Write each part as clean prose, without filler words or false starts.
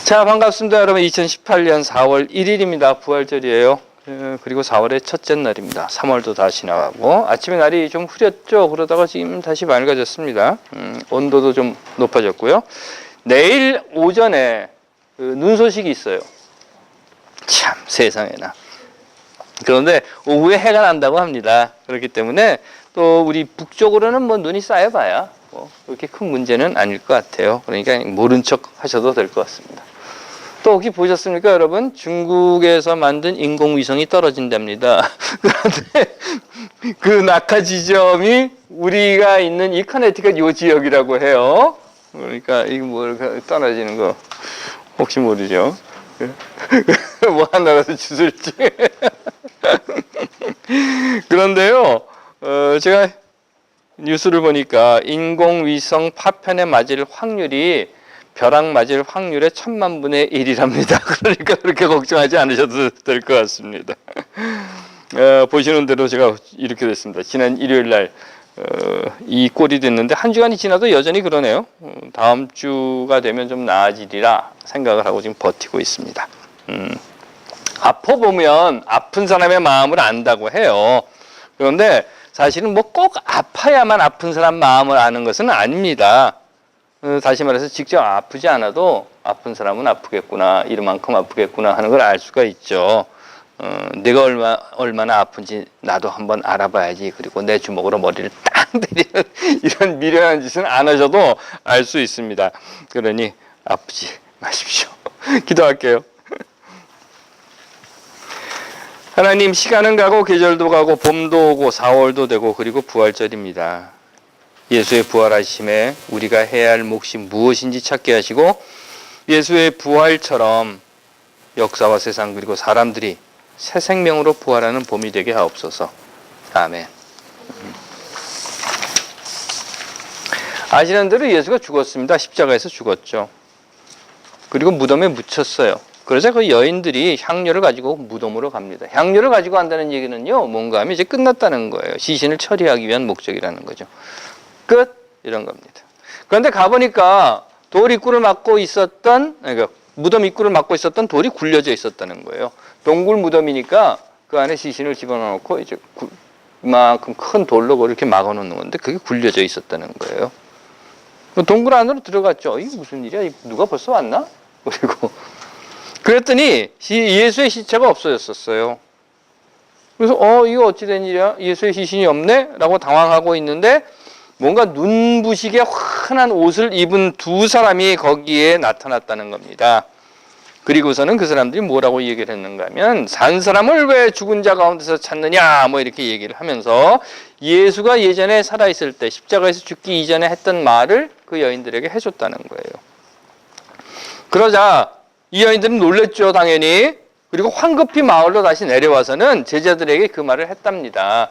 자, 반갑습니다. 여러분. 2018년 4월 1일입니다. 부활절이에요. 그리고 4월의 첫째 날입니다. 3월도 다 지나가고 아침에 날이 좀 흐렸죠. 그러다가 지금 다시 맑아졌습니다. 온도도 좀 높아졌고요. 내일 오전에 눈 소식이 있어요. 참 세상에나. 그런데 오후에 해가 난다고 합니다. 그렇기 때문에 또 우리 북쪽으로는 뭐 눈이 쌓여봐야 뭐 그렇게 큰 문제는 아닐 것 같아요. 그러니까 모른 척 하셔도 될 것 같습니다. 또 혹시 보셨습니까, 여러분? 중국에서 만든 인공위성이 떨어진답니다. 그런데 그 낙하 지점이 우리가 있는 이 커네티컷 요 지역이라고 해요. 그러니까 이거 뭐 떨어지는 거 혹시 모르죠? 뭐 하나라도 주술지. 그런데요, 제가 뉴스를 보니까 인공위성 파편에 맞을 확률이 벼락 맞을 확률의 1000만 분의 1이랍니다. 그러니까 그렇게 걱정하지 않으셔도 될 것 같습니다. 보시는 대로 제가 이렇게 됐습니다. 지난 일요일 날 이 꼴이 됐는데 한 주간이 지나도 여전히 그러네요. 다음 주가 되면 좀 나아지리라 생각을 하고 지금 버티고 있습니다. 아파 보면 아픈 사람의 마음을 안다고 해요. 그런데 사실은 뭐 꼭 아파야만 아픈 사람 마음을 아는 것은 아닙니다. 다시 말해서 직접 아프지 않아도 아픈 사람은 아프겠구나, 이만큼 아프겠구나 하는 걸 알 수가 있죠. 내가 얼마나 아픈지 나도 한번 알아봐야지. 그리고 내 주먹으로 머리를 딱 때리는 이런 미련한 짓은 안 하셔도 알 수 있습니다. 그러니 아프지 마십시오. 기도할게요. 하나님, 시간은 가고 계절도 가고 봄도 오고 4월도 되고 그리고 부활절입니다. 예수의 부활하심에 우리가 해야 할 몫이 무엇인지 찾게 하시고 예수의 부활처럼 역사와 세상 그리고 사람들이 새 생명으로 부활하는 봄이 되게 하옵소서. 아멘. 아시는 대로 예수가 죽었습니다. 십자가에서 죽었죠. 그리고 무덤에 묻혔어요. 그래서 그 여인들이 향료를 가지고 무덤으로 갑니다. 향료를 가지고 간다는 얘기는요, 뭔가 하면 이제 끝났다는 거예요. 시신을 처리하기 위한 목적이라는 거죠. 끝! 이런 겁니다. 그런데 가보니까 돌 입구를 막고 있었던, 그러니까 무덤 입구를 막고 있었던 돌이 굴려져 있었다는 거예요. 동굴 무덤이니까 그 안에 시신을 집어넣고 이제 이만큼 큰 돌로 이렇게 막아 놓는 건데 그게 굴려져 있었다는 거예요. 동굴 안으로 들어갔죠. 이게 무슨 일이야? 누가 벌써 왔나? 그리고 그랬더니 예수의 시체가 없어졌었어요. 그래서 이거 어찌 된 일이야? 예수의 시신이 없네? 라고 당황하고 있는데 뭔가 눈부시게 환한 옷을 입은 두 사람이 거기에 나타났다는 겁니다. 그리고서는 그 사람들이 뭐라고 얘기를 했는가 하면 산 사람을 왜 죽은 자 가운데서 찾느냐 뭐 이렇게 얘기를 하면서 예수가 예전에 살아있을 때 십자가에서 죽기 이전에 했던 말을 그 여인들에게 해줬다는 거예요. 그러자 이 여인들은 놀랬죠, 당연히. 그리고 황급히 마을로 다시 내려와서는 제자들에게 그 말을 했답니다.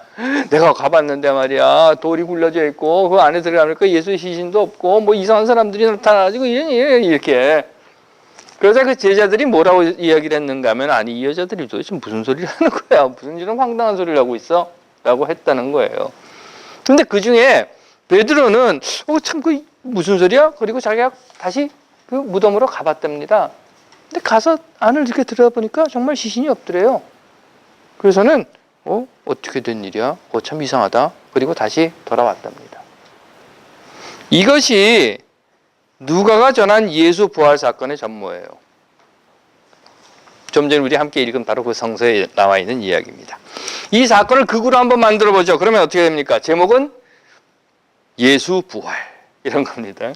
내가 가봤는데 말이야, 돌이 굴려져 있고 그 안에 들어가니까 예수의 시신도 없고 뭐 이상한 사람들이 나타나가지고 이렇게. 그러자 그 제자들이 뭐라고 이야기를 했는가 하면 아니 이 여자들이 도대체 무슨 소리를 하는 거야, 무슨 이런 황당한 소리를 하고 있어? 라고 했다는 거예요. 근데 그 중에 베드로는 참 그 무슨 소리야? 그리고 자기가 다시 그 무덤으로 가봤답니다. 근데 가서 안을 이렇게 들여다보니까 정말 시신이 없더래요. 그래서는 어떻게 된 일이야? 참 이상하다. 그리고 다시 돌아왔답니다. 이것이 누가가 전한 예수 부활 사건의 전모예요. 좀 전에 우리 함께 읽은 바로 그 성서에 나와 있는 이야기입니다. 이 사건을 극으로 한번 만들어 보죠. 그러면 어떻게 됩니까? 제목은 예수 부활 이런 겁니다.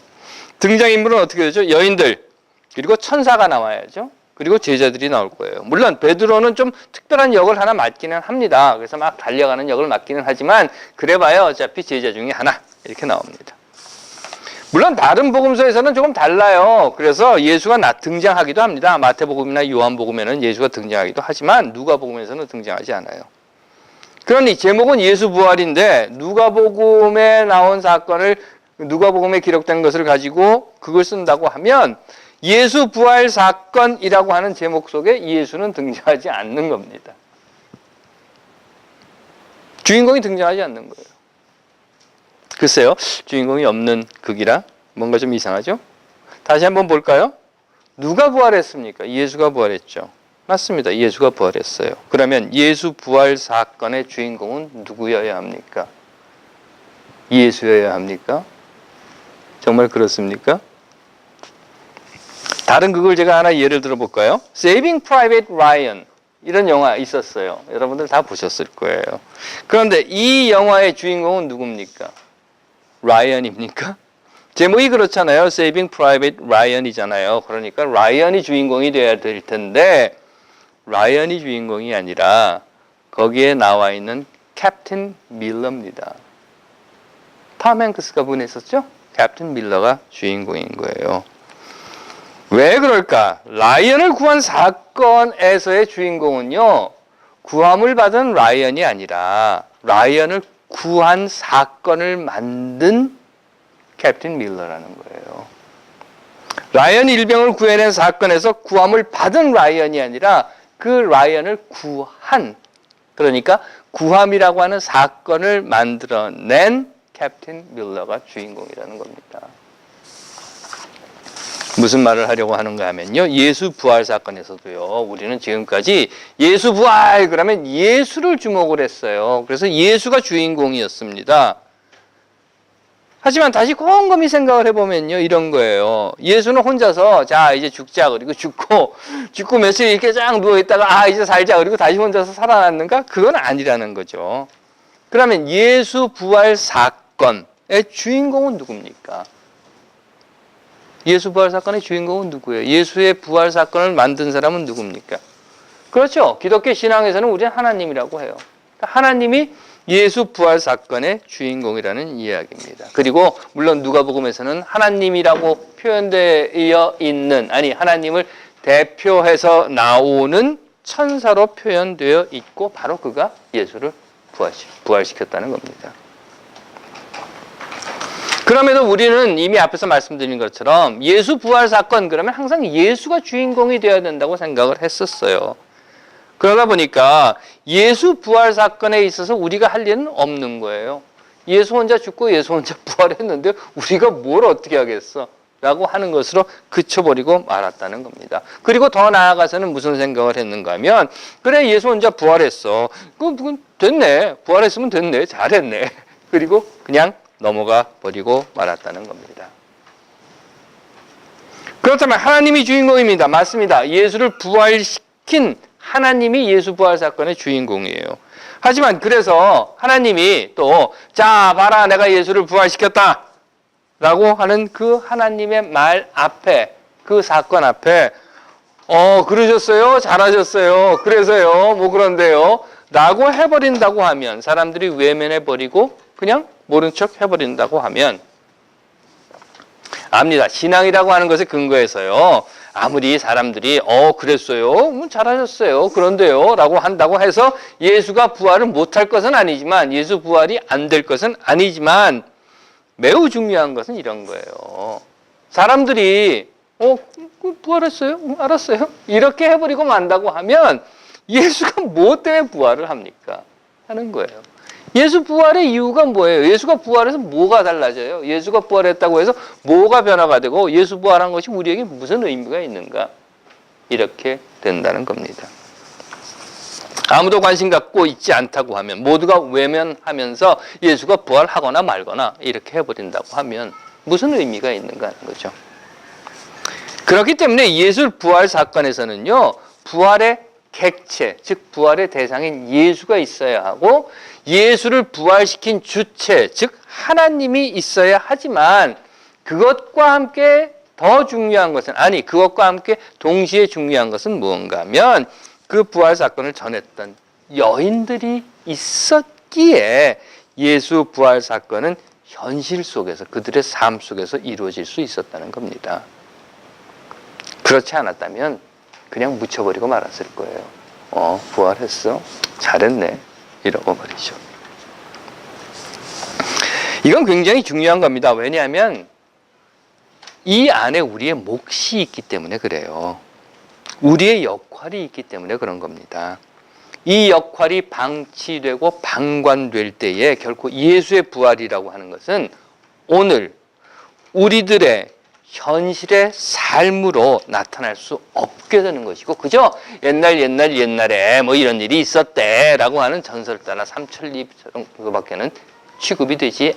등장인물은 어떻게 되죠? 여인들. 그리고 천사가 나와야죠. 그리고 제자들이 나올 거예요. 물론 베드로는 좀 특별한 역을 하나 맡기는 합니다. 그래서 막 달려가는 역을 맡기는 하지만 그래봐야 어차피 제자 중에 하나 이렇게 나옵니다. 물론 다른 복음서에서는 조금 달라요. 그래서 예수가 등장하기도 합니다. 마태복음이나 요한복음에는 예수가 등장하기도 하지만 누가복음에서는 등장하지 않아요. 그러니 제목은 예수 부활인데 누가복음에 나온 사건을 누가복음에 기록된 것을 가지고 그걸 쓴다고 하면 예수 부활 사건이라고 하는 제목 속에 예수는 등장하지 않는 겁니다. 주인공이 등장하지 않는 거예요. 글쎄요, 주인공이 없는 극이라 뭔가 좀 이상하죠? 다시 한번 볼까요? 누가 부활했습니까? 예수가 부활했죠. 맞습니다. 예수가 부활했어요. 그러면 예수 부활 사건의 주인공은 누구여야 합니까? 예수여야 합니까? 정말 그렇습니까? 다른 그걸 제가 하나 예를 들어 볼까요? Saving Private Ryan 이런 영화 있었어요. 여러분들 다 보셨을 거예요. 그런데 이 영화의 주인공은 누굽니까? 라이언입니까? 제목이 그렇잖아요. Saving Private Ryan이잖아요. 그러니까 라이언이 주인공이 돼야 될 텐데 라이언이 주인공이 아니라 거기에 나와 있는 캡틴 밀러입니다. 톰 행크스가 분했었죠? 캡틴 밀러가 주인공인 거예요. 왜 그럴까? 라이언을 구한 사건에서의 주인공은요, 구함을 받은 라이언이 아니라 라이언을 구한 사건을 만든 캡틴 밀러라는 거예요. 라이언 일병을 구해낸 사건에서 구함을 받은 라이언이 아니라 그 라이언을 구한, 그러니까 구함이라고 하는 사건을 만들어낸 캡틴 밀러가 주인공이라는 겁니다. 무슨 말을 하려고 하는가 하면요. 예수 부활 사건에서도요. 우리는 지금까지 예수 부활 그러면 예수를 주목을 했어요. 그래서 예수가 주인공이었습니다. 하지만 다시 곰곰이 생각을 해보면요. 이런 거예요. 예수는 혼자서 자 이제 죽자 그리고 죽고 며칠 이렇게 쫙 누워있다가 아 이제 살자 그리고 다시 혼자서 살아났는가? 그건 아니라는 거죠. 그러면 예수 부활 사건의 주인공은 누굽니까? 예수 부활 사건의 주인공은 누구예요? 예수의 부활 사건을 만든 사람은 누굽니까? 그렇죠. 기독교 신앙에서는 우리는 하나님이라고 해요. 하나님이 예수 부활 사건의 주인공이라는 이야기입니다. 그리고 물론 누가복음에서는 하나님이라고 표현되어 있는 아니 하나님을 대표해서 나오는 천사로 표현되어 있고 바로 그가 예수를 부활시켰다는 겁니다. 그럼에도 우리는 이미 앞에서 말씀드린 것처럼 예수 부활 사건 그러면 항상 예수가 주인공이 되어야 된다고 생각을 했었어요. 그러다 보니까 예수 부활 사건에 있어서 우리가 할 일은 없는 거예요. 예수 혼자 죽고 예수 혼자 부활했는데 우리가 뭘 어떻게 하겠어? 라고 하는 것으로 그쳐버리고 말았다는 겁니다. 그리고 더 나아가서는 무슨 생각을 했는가 하면 그래 예수 혼자 부활했어. 그건 됐네. 부활했으면 됐네. 잘했네. 그리고 그냥 넘어가 버리고 말았다는 겁니다. 그렇다면 하나님이 주인공입니다. 맞습니다. 예수를 부활시킨 하나님이 예수 부활 사건의 주인공이에요. 하지만 그래서 하나님이 또 자 봐라 내가 예수를 부활시켰다 라고 하는 그 하나님의 말 앞에 그 사건 앞에 그러셨어요? 잘하셨어요? 그래서요? 뭐 그런데요? 라고 해버린다고 하면 사람들이 외면해버리고 그냥 모른 척 해버린다고 하면 압니다. 신앙이라고 하는 것에 근거해서요. 아무리 사람들이 그랬어요. 잘하셨어요. 그런데요. 라고 한다고 해서 예수가 부활을 못할 것은 아니지만 예수 부활이 안 될 것은 아니지만 매우 중요한 것은 이런 거예요. 사람들이 부활했어요? 알았어요. 이렇게 해버리고 만다고 하면 예수가 뭐 때문에 부활을 합니까? 하는 거예요. 예수 부활의 이유가 뭐예요? 예수가 부활해서 뭐가 달라져요? 예수가 부활했다고 해서 뭐가 변화가 되고 예수 부활한 것이 우리에게 무슨 의미가 있는가? 이렇게 된다는 겁니다. 아무도 관심 갖고 있지 않다고 하면 모두가 외면하면서 예수가 부활하거나 말거나 이렇게 해버린다고 하면 무슨 의미가 있는가 하는 거죠. 그렇기 때문에 예수 부활 사건에서는요. 부활의 객체, 즉 부활의 대상인 예수가 있어야 하고 예수를 부활시킨 주체, 즉 하나님이 있어야 하지만 그것과 함께 더 중요한 것은 그것과 함께 동시에 중요한 것은 무언가 하면 그 부활 사건을 전했던 여인들이 있었기에 예수 부활 사건은 현실 속에서 그들의 삶 속에서 이루어질 수 있었다는 겁니다. 그렇지 않았다면 그냥 묻혀버리고 말았을 거예요. 부활했어? 잘했네. 이러고 말이죠. 이건 굉장히 중요한 겁니다. 왜냐하면 이 안에 우리의 몫이 있기 때문에 그래요. 우리의 역할이 있기 때문에 그런 겁니다. 이 역할이 방치되고 방관될 때에 결코 예수의 부활이라고 하는 것은 오늘 우리들의 현실의 삶으로 나타날 수 없게 되는 것이고, 그저 옛날에 뭐 이런 일이 있었대라고 하는 전설따라 삼천리 정도밖에는 취급되지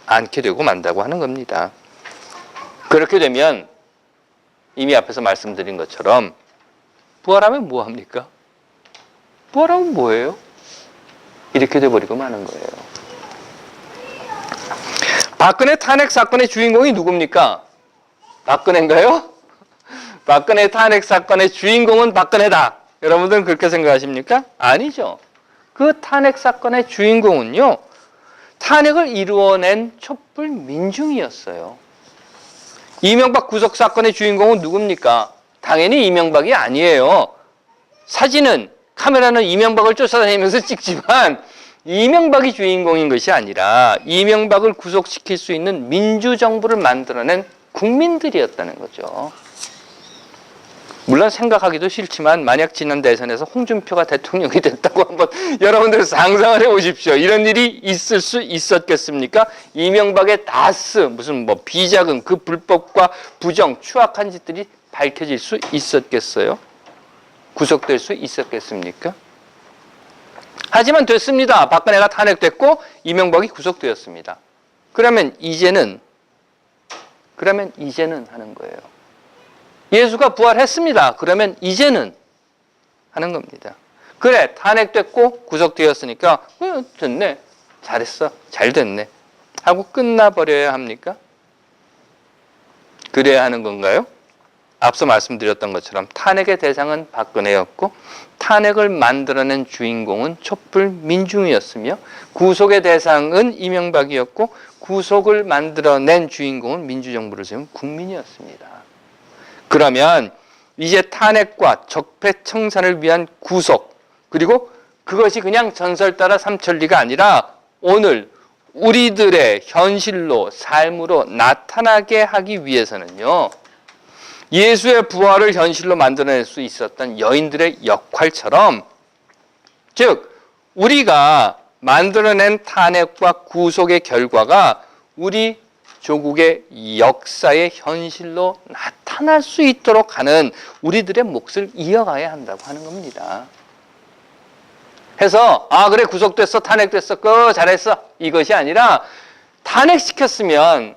않게 되고 만다고 하는 겁니다. 그렇게 되면 이미 앞에서 말씀드린 것처럼 부활하면 뭐 합니까? 부활하면 뭐예요? 이렇게 돼버리고 마는 거예요. 박근혜 탄핵 사건의 주인공이 누굽니까? 박근혜인가요? 박근혜 탄핵 사건의 주인공은 박근혜다. 여러분들은 그렇게 생각하십니까? 아니죠. 그 탄핵 사건의 주인공은요, 탄핵을 이루어낸 촛불 민중이었어요. 이명박 구속 사건의 주인공은 누굽니까? 당연히 이명박이 아니에요. 사진은, 카메라는 이명박을 쫓아다니면서 찍지만 이명박이 주인공인 것이 아니라 이명박을 구속시킬 수 있는 민주정부를 만들어낸 국민들이었다는 거죠. 물론 생각하기도 싫지만 만약 지난 대선에서 홍준표가 대통령이 됐다고 한번 여러분들 상상을 해보십시오. 이런 일이 있을 수 있었겠습니까? 이명박의 다스, 무슨 뭐 비자금, 그 불법과 부정, 추악한 짓들이 밝혀질 수 있었겠어요? 구속될 수 있었겠습니까? 하지만 됐습니다. 박근혜가 탄핵됐고 이명박이 구속되었습니다. 그러면 이제는 하는 거예요. 예수가 부활했습니다. 그러면 이제는 하는 겁니다. 그래, 탄핵됐고 구속되었으니까 됐네, 잘했어, 잘 됐네 하고 끝나버려야 합니까? 그래야 하는 건가요? 앞서 말씀드렸던 것처럼 탄핵의 대상은 박근혜였고 탄핵을 만들어낸 주인공은 촛불 민중이었으며 구속의 대상은 이명박이었고 구속을 만들어낸 주인공은 민주정부를 세운 국민이었습니다. 그러면 이제 탄핵과 적폐청산을 위한 구속, 그리고 그것이 그냥 전설 따라 삼천리가 아니라 오늘 우리들의 현실로, 삶으로 나타나게 하기 위해서는요, 예수의 부활을 현실로 만들어낼 수 있었던 여인들의 역할처럼, 즉 우리가 만들어낸 탄핵과 구속의 결과가 우리 조국의 역사의 현실로 나타날 수 있도록 하는 우리들의 몫을 이어가야 한다고 하는 겁니다. 해서 그래, 구속됐어, 탄핵됐어, 잘했어, 이것이 아니라 탄핵시켰으면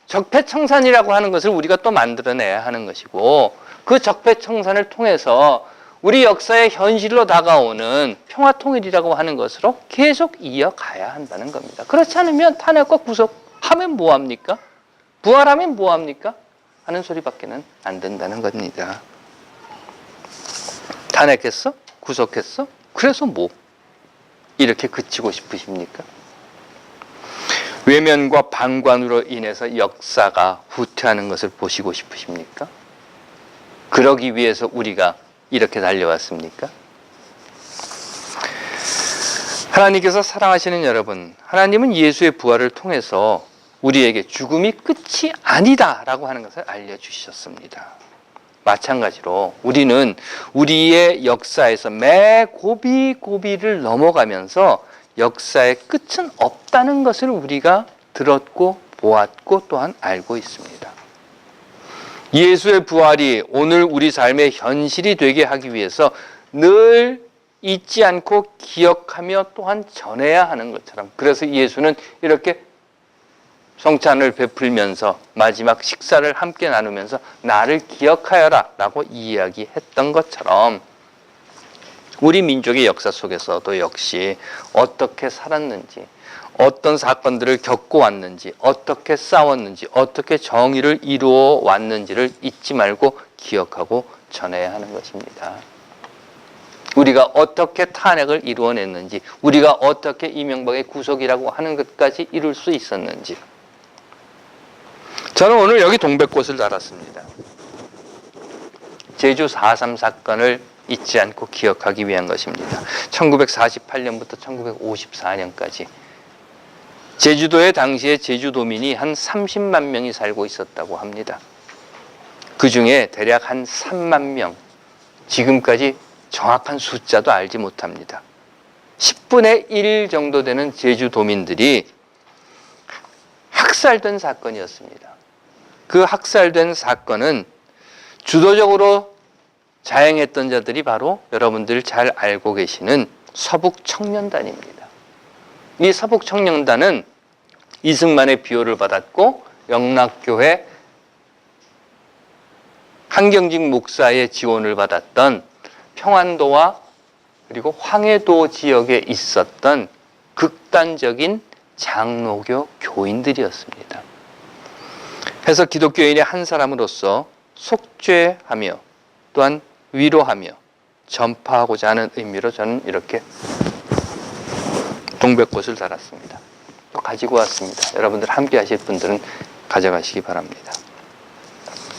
적폐청산이라고 하는 것을 우리가 또 만들어내야 하는 것이고, 그 적폐청산을 통해서 우리 역사의 현실로 다가오는 평화통일이라고 하는 것으로 계속 이어가야 한다는 겁니다. 그렇지 않으면 탄핵과 구속하면 뭐합니까? 부활하면 뭐합니까? 하는 소리밖에는 안 된다는 겁니다. 탄핵했어? 구속했어? 그래서 뭐? 이렇게 그치고 싶으십니까? 외면과 방관으로 인해서 역사가 후퇴하는 것을 보시고 싶으십니까? 그러기 위해서 우리가 이렇게 달려왔습니까? 하나님께서 사랑하시는 여러분, 하나님은 예수의 부활을 통해서 우리에게 죽음이 끝이 아니다라고 하는 것을 알려주셨습니다. 마찬가지로 우리는 우리의 역사에서 매 고비고비를 넘어가면서 역사의 끝은 없다는 것을 우리가 들었고 보았고 또한 알고 있습니다. 예수의 부활이 오늘 우리 삶의 현실이 되게 하기 위해서 늘 잊지 않고 기억하며 또한 전해야 하는 것처럼, 그래서 예수는 이렇게 성찬을 베풀면서 마지막 식사를 함께 나누면서 나를 기억하여라 라고 이야기했던 것처럼 우리 민족의 역사 속에서도 역시 어떻게 살았는지, 어떤 사건들을 겪고 왔는지, 어떻게 싸웠는지, 어떻게 정의를 이루어 왔는지를 잊지 말고 기억하고 전해야 하는 것입니다. 우리가 어떻게 탄핵을 이루어냈는지, 우리가 어떻게 이명박의 구속이라고 하는 것까지 이룰 수 있었는지. 저는 오늘 여기 동백꽃을 달았습니다. 제주 4.3 사건을 잊지 않고 기억하기 위한 것입니다. 1948년부터 1954년까지 제주도에 당시에 제주도민이 한 30만 명이 살고 있었다고 합니다. 그 중에 대략 한 3만 명, 지금까지 정확한 숫자도 알지 못합니다. 10분의 1 정도 되는 제주도민들이 학살된 사건이었습니다. 그 학살된 사건은 주도적으로 자행했던 자들이 바로 여러분들 잘 알고 계시는 서북청년단입니다. 이 서북청년단은 이승만의 비호를 받았고 영락교회 한경직 목사의 지원을 받았던 평안도와 그리고 황해도 지역에 있었던 극단적인 장로교 교인들이었습니다. 그래서 기독교인의 한 사람으로서 속죄하며 또한 위로하며 전파하고자 하는 의미로 저는 이렇게 동백꽃을 달았습니다. 또 가지고 왔습니다. 여러분들 함께 하실 분들은 가져가시기 바랍니다.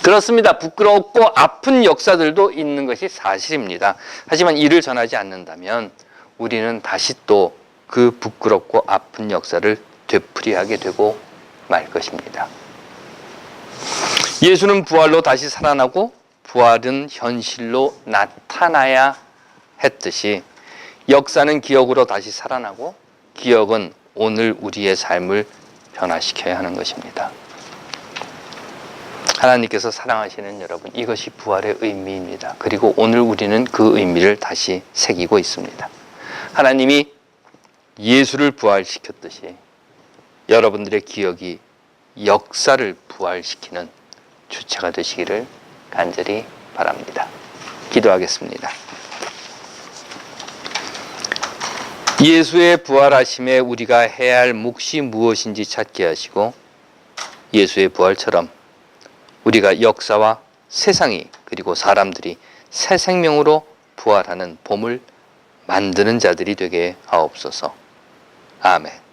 그렇습니다. 부끄럽고 아픈 역사들도 있는 것이 사실입니다. 하지만 이를 전하지 않는다면 우리는 다시 또 그 부끄럽고 아픈 역사를 되풀이하게 되고 말 것입니다. 예수는 부활로 다시 살아나고 부활은 현실로 나타나야 했듯이 역사는 기억으로 다시 살아나고 기억은 오늘 우리의 삶을 변화시켜야 하는 것입니다. 하나님께서 사랑하시는 여러분, 이것이 부활의 의미입니다. 그리고 오늘 우리는 그 의미를 다시 새기고 있습니다. 하나님이 예수를 부활시켰듯이 여러분들의 기억이 역사를 부활시키는 주체가 되시기를 간절히 바랍니다. 기도하겠습니다. 예수의 부활하심에 우리가 해야 할 몫이 무엇인지 찾게 하시고 예수의 부활처럼 우리가 역사와 세상이 그리고 사람들이 새 생명으로 부활하는 봄을 만드는 자들이 되게 하옵소서. 아멘.